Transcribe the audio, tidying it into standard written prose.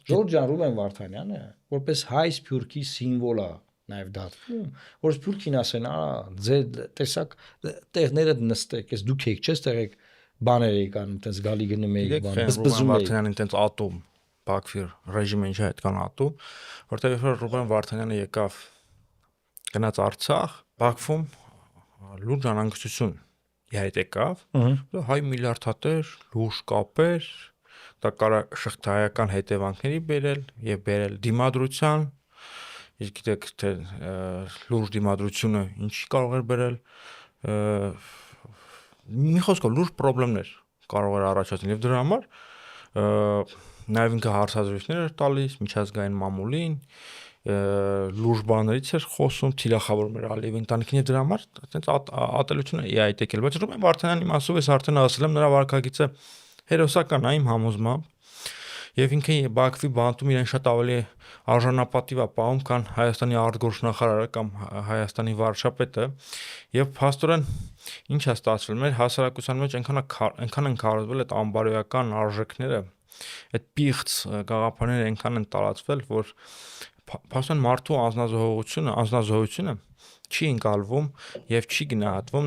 Ժորժ Ռուբեն Վարդանյանը որպես հայ սփյուռքի սիմվոլ է նաև դատվում, որ սփյուռքին ասեն, ձեր տեսակ տեղները նստեք, ես դուք եք չես տեղեք բաներ եք անում, այտենց գալի գնում եք բան, բզբզում եք։ Վարդանյանն այտենց ատում Բաքվի ռեժիմը ինչա այդքան ատում, որտեղ երբ Ռուբեն Վարդանյանը եկավ գնաց Արցախ, Բաքվում լուրջ անհանգստություն իհայտ եկավ, հայ միլիարդատեր, լուրջ կապեր, դա կարա շղթայական հետևանքների բերել եւ բերել դիմադրության, իսկ գիտեք թե լուրջ դիմադրությունը ինչի կարող էր բերել, մի խոսքով լուրջ խնդիրներ կարող էր առաջացնել եւ դրա համար նաեւ ինքը հարցազրույցներ էր տալիս միջազգային մամուլին, լուրջ բաներից էր խոսում, թիրախավորում էր Ալիևի ընտանիքին եւ դրա համար այտենց ատելությունը իհայտ եկել, բայց Ռուբեն Վարդանյանի մասով ես արդեն ասել եմ նրա վարքագիծը հերոսական է իմ համոզմամբ եւ ինքը Բաքվի բանտում իրեն շատ ավելի արժանապատիվ է պահում, քան Հայաստանի արտգործնախարարը կամ Հայաստանի վարչապետը եւ փաստորեն ինչ է ստացվել մեր հասարակության մեջ այնքան են քարոզվել այդ անբարոյական արժեքները, այդ պիղծ գաղափարները այնքան են տարածվել, որ փաստորեն մարդու անznազողությունը չի ընկալվում եւ չի գնահատվում